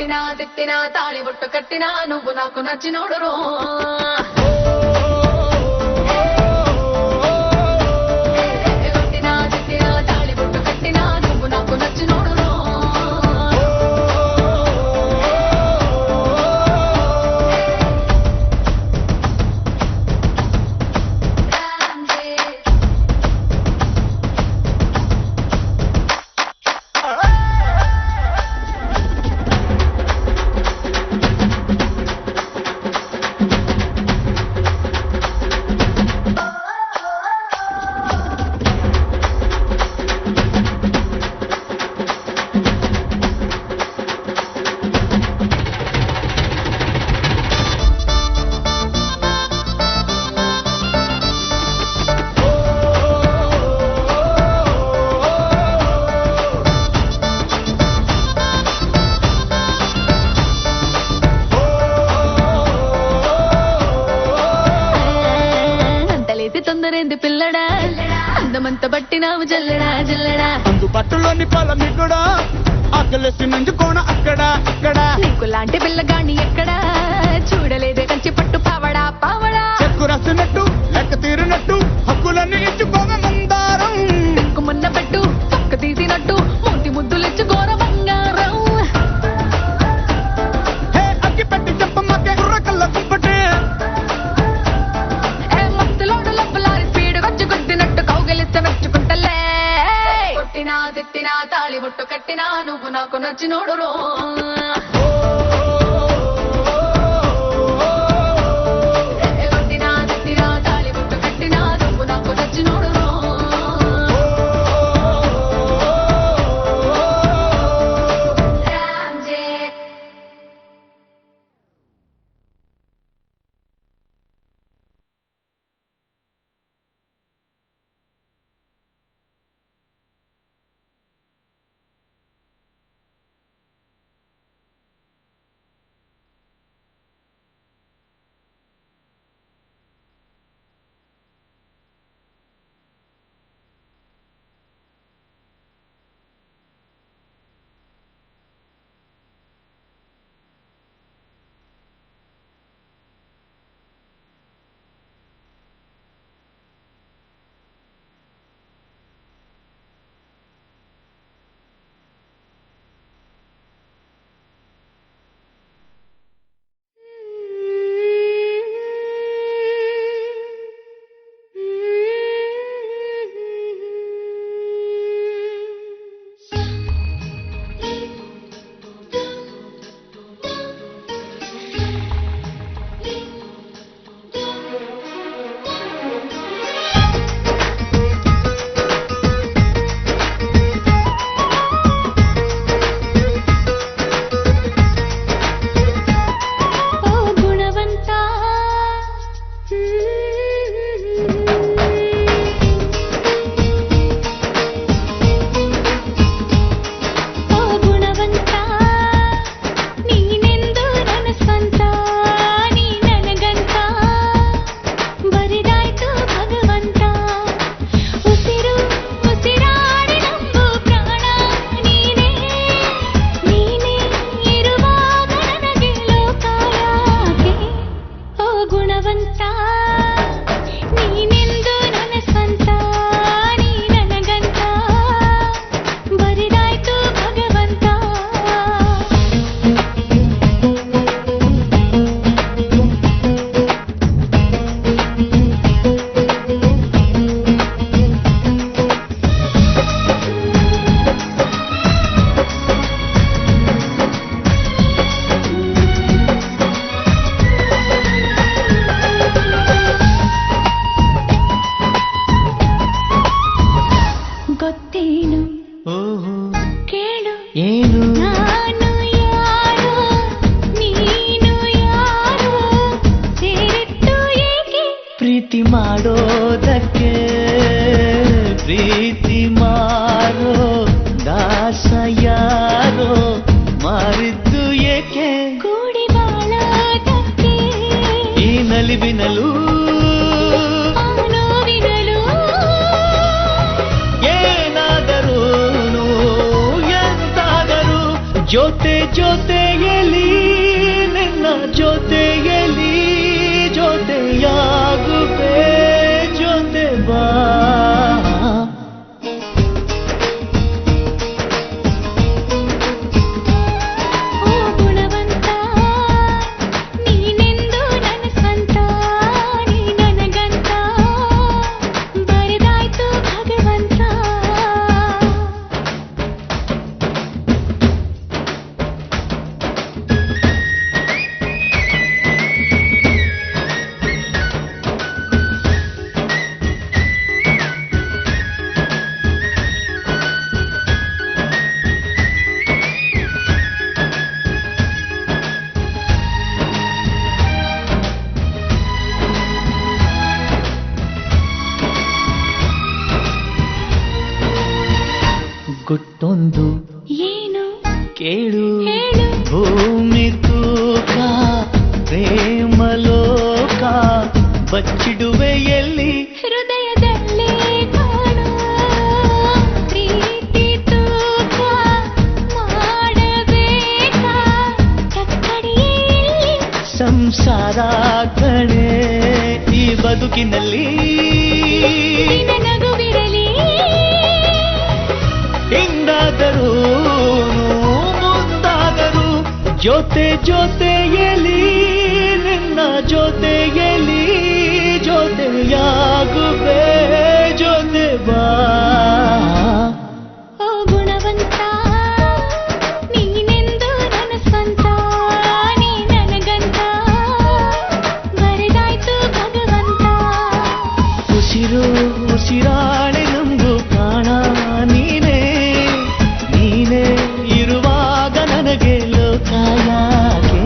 కొట్టినా తిట్టినా తాళి బొట్టు కట్టినా నువ్వు నాకు నచ్చి నోడురో కొట్టినా తిట్టినా తాళి బొట్టు కట్టినా నువ్వు నాకు నచ్చి నోడురో తొందరేంది పిల్లడా అందమంత బట్టినావు జల్లడా జల్లడా అందు పట్టులోని పొలమి కూడా ఆకలేసి నంచుకోణ అక్కడ అక్కడ నీకు లాంటి పిల్లగాని ఎక్కడా చూడలేదే కంచి పట్టు పావడా పావడా చెక్కు రాసినట్టు లెక్క తీరినట్టు హక్కులన్నీ ఇచ్చుకోవ మందారం మొన్న పెట్టు పక్క తీసినట్టు మూతి ముద్దులిచ్చుకోర బంగారం హే అగ్గి పెట్టి చెప్పమ్మకే కుర్ర కళ్ళ కుంపటే కొట్టినా తిట్టినా తాళి బొట్టు కట్టినా నువ్వు నాకు నచ్చి నోడురో కొట్టినా తిట్టినా తాళి బొట్టు కట్టినా నువ్వు నాకు నచ్చి నోడురో ಪ್ರೀತಿ ಮಾಡೋದಕ್ಕೆ ಪ್ರೀತಿ ಮಾರೋ ದಾಸ ಯಾರೋ ಮಾರಿದ್ದು ಏಕೆ ಕೂಡಿ ಬಾಳೋದಕ್ಕೆ ಈ ನಲಿವಿನಲು ನೋವಿನಲು ಏನಾದರೂ ಎಂತಾದರೂ ಜೊತೆ ಜೊತೆಯಲ್ಲಿ ಗುಟ್ಟೊಂದು ಏನು ಕೇಳು ಹೇಳು ಭೂಮಿ ತೂಕ ಪ್ರೇಮಲೋಕ ಬಚ್ಚಿಡುವೆ ಎಲ್ಲಿ ಹೃದಯದಲ್ಲಿ ಕಾಣೋ ಪ್ರೀತಿ ತೂಕ ಮಾಡಬೇಕಾ ಕಕ್ಕಡಿಯಲ್ಲಿ ಸಂಸಾರ ಕಣೆ ಈ ಬದುಕಿನಲ್ಲಿ ನಿನ್ನ ನಗುವಿರಲಿ ಹಿಂದಾದರೂ ಮುಂದಾದರೂ ಜೊತೆಯಲ್ಲಿ ನಿನ್ನ ಜೊತೆಯಲ್ಲಿ ಜೊತೆಯಾಗುವೆ ಜೊತೆ ಬಾ ಓ ಗುಣವಂತ ನೀನೆಂದು ನನ್ನ ಸ್ವಂತ ನೀ ನನಗಂತ ಬರೆದಾಯ್ತು ಭಗವಂತ ಉಸಿರು ಉಸಿರಾಳೆ ನಂಬು ಪ್ರಾಣ ನೀನೇ ನೀನೇ ಇರುವಾಗ ನನಗೆ ಲೋಕ ಯಾಕೆ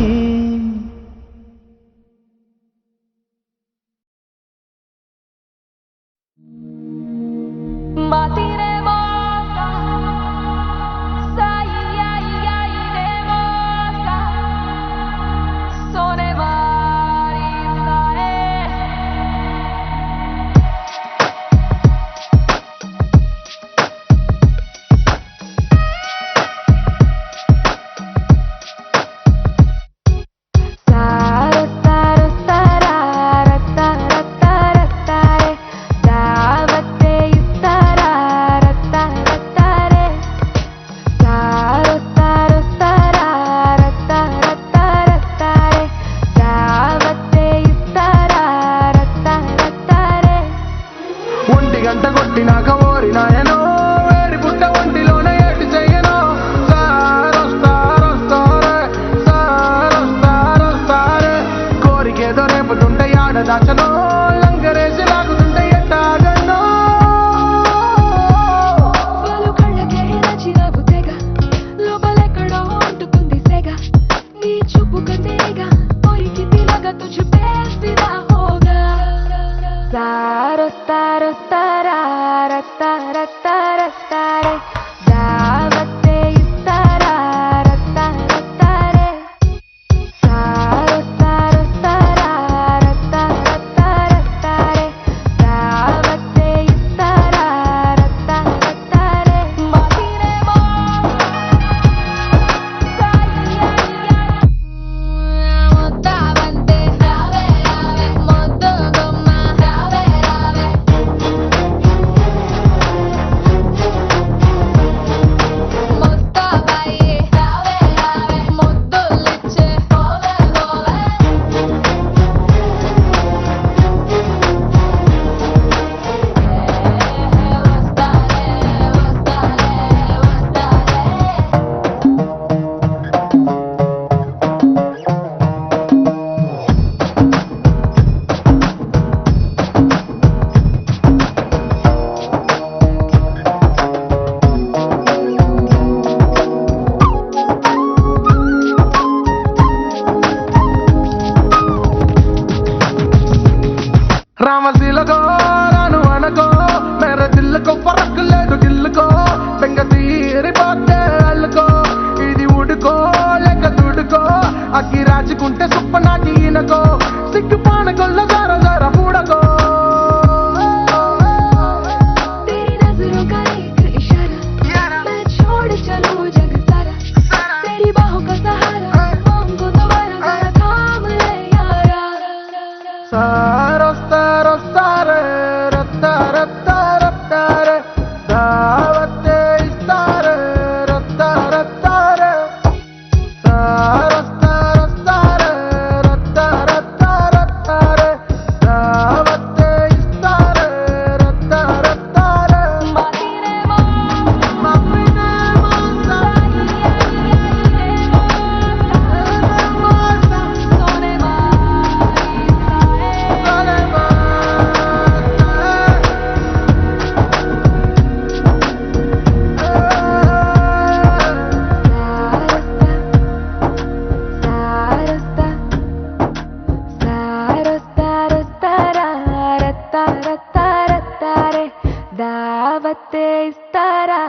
మాటే ఇస్తారా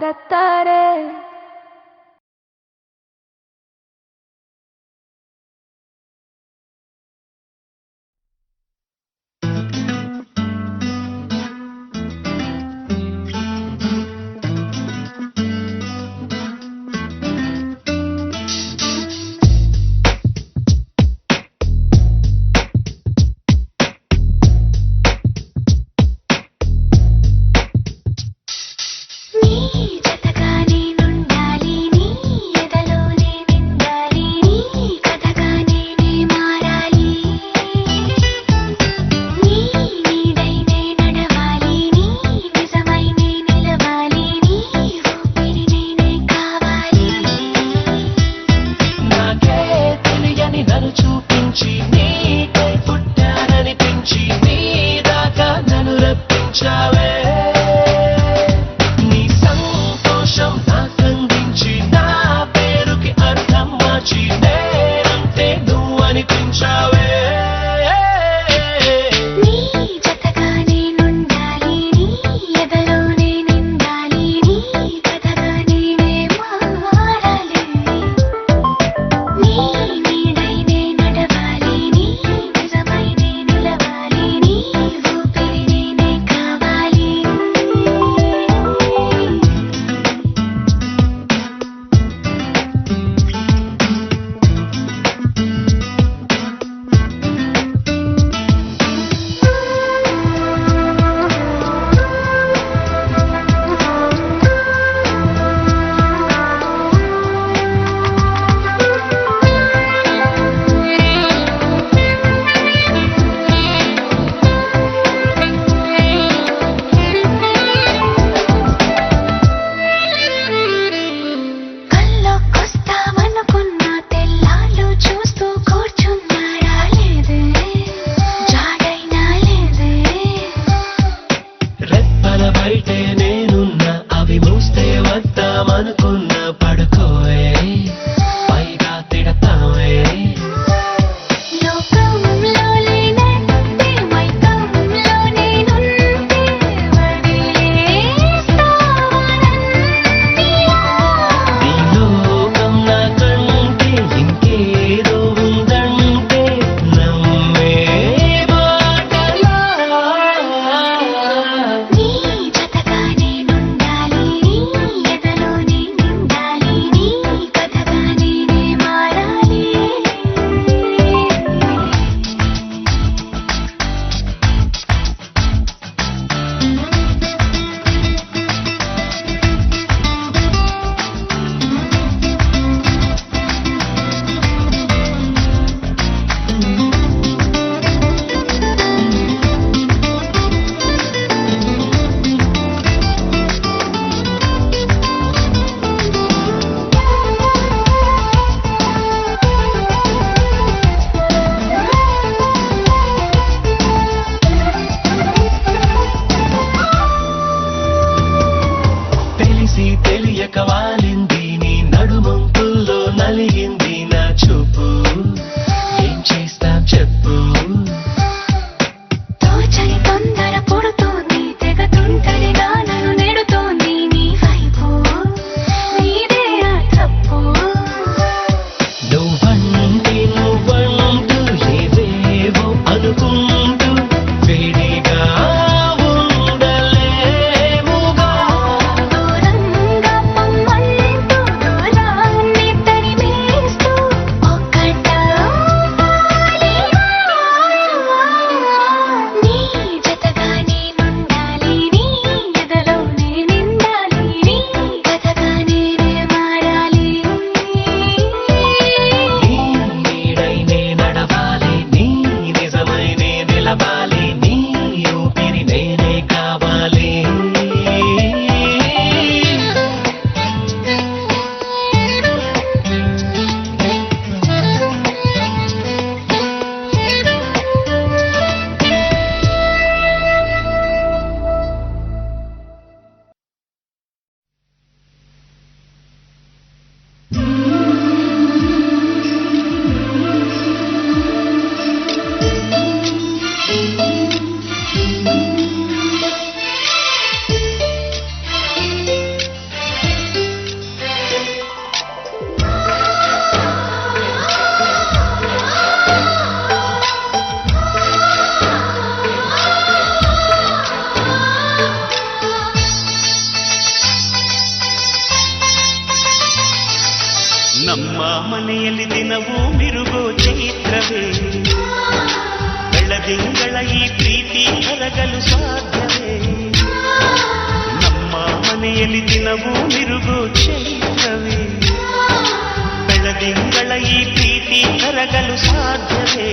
రత్తారే ಮನೆಯಲ್ಲಿ ದಿನವೂ ಮಿರುಗೋ ಚೈತ್ರವೇ ಬೆಳದಿಂಗಳ ಈ ಪ್ರೀತಿ ಕರಗಲು ಸಾಧ್ಯವೇ ನಮ್ಮ ಮನೆಯಲ್ಲಿ ದಿನವೂ ಮಿರುಗೋ ಚೈತ್ರವೇ ಬೆಳದಿಂಗಳ ಈ ಪ್ರೀತಿ ಕರಗಲು ಸಾಧ್ಯವೇ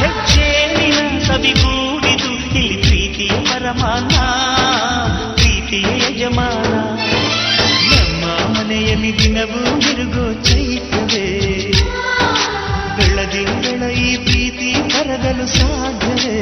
ಹೆಜ್ಜೇನಿನ ಸವಿಗೂಡಿದು ಇಲ್ಲಿ ಪ್ರೀತಿಯ ಪರಮಾನ ಪ್ರೀತಿಯ ಯಜಮಾನ ನಮ್ಮ ಮನೆಯಲ್ಲಿ ದಿನವೂ ಮಿರುಗೋ ಚೈತ್ರವೇ ಬೆಳದಿಂಗಳ ಈ ಪ್ರೀತಿ ಕರಗಲು ಸಾಧ್ಯವೇ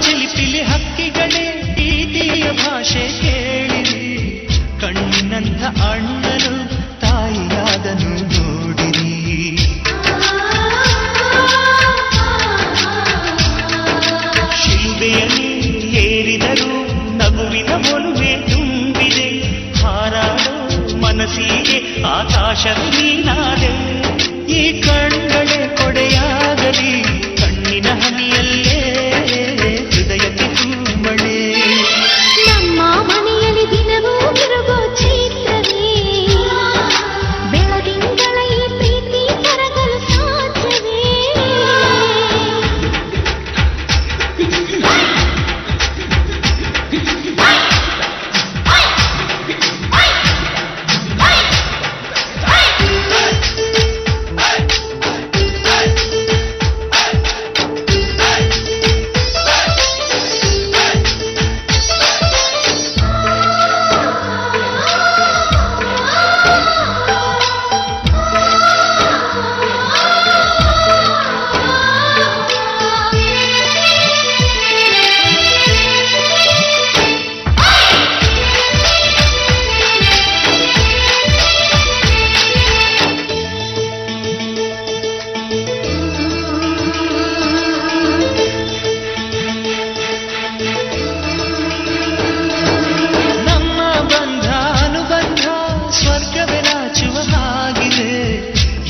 ಚಿಲಿಪಿಲಿ ಹಕ್ಕಿಗಳೇ ಪ್ರೀತಿಯ ಭಾಷೆ ಕೇಳಿರಿ ಕಣ್ಣಿನಂಥ ಅಣ್ಣನು ತಾಯಿಯಾದನು ನೋಡಿರಿ ಶಿಲ್ಬೆಯಲ್ಲಿ ಏರಿದರು ನಗುವಿನ ಒಲುವೆ ತುಂಬಿದೆ ಹಾರಾಡೋ ಮನಸ್ಸಿಗೆ ಆಕಾಶದ ನೀನಾದೆ ಈ ಕಣ್ಗಳೇ ಕೊಡೆಯಾಗಲಿ ಕಣ್ಣಿನ ಹನಿಯಲ್ಲೇ ಹೃದಯಕ್ಕೆ ತುಂಬಳೆ ನಮ್ಮ ಮನೆಯಲ್ಲಿ ದಿನವೂ ಮಿರುಗೋ ಚೈತ್ರವೇ ಬೆಳದಿಂಗಳ ಈ ಪ್ರೀತಿ ಕರಗಲು ಸಾಧ್ಯವೇ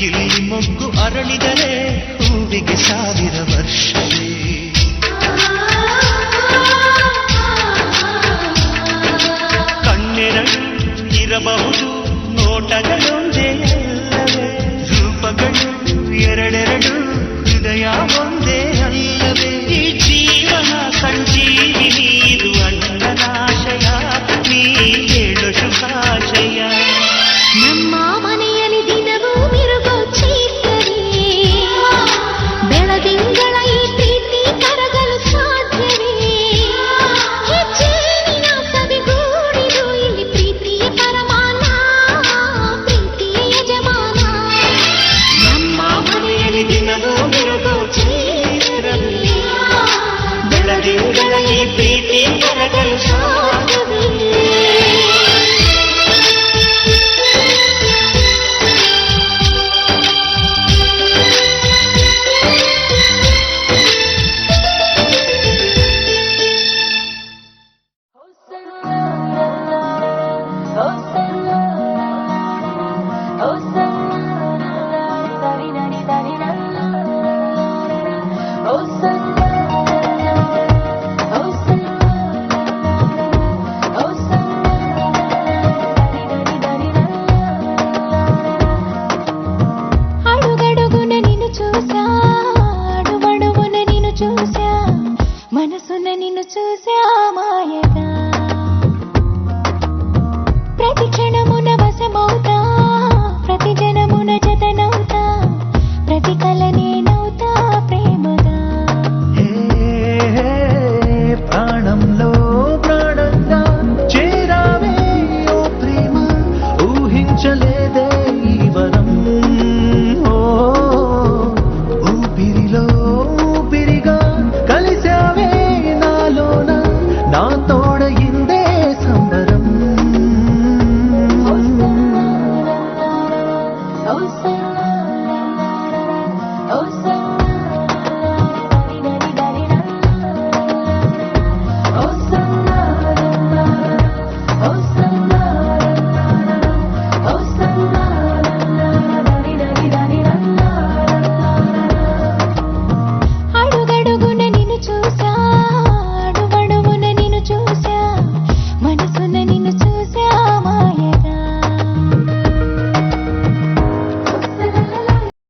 ಇಲ್ಲಿ ಮೊಗ್ಗು ಅರಳಿದರೆ ಹೂವಿಗೆ 1000 ವರ್ಷವೇ ಕಣ್ಣೆರಡು ಇರಬಹುದು ನೋಟಗಳೊಂದೇ ಅಲ್ಲವೇ ರೂಪಗಳು ಎರಡೆರಡು ಹೃದಯ ಒಂದೇ ಅಲ್ಲವೇ ಈ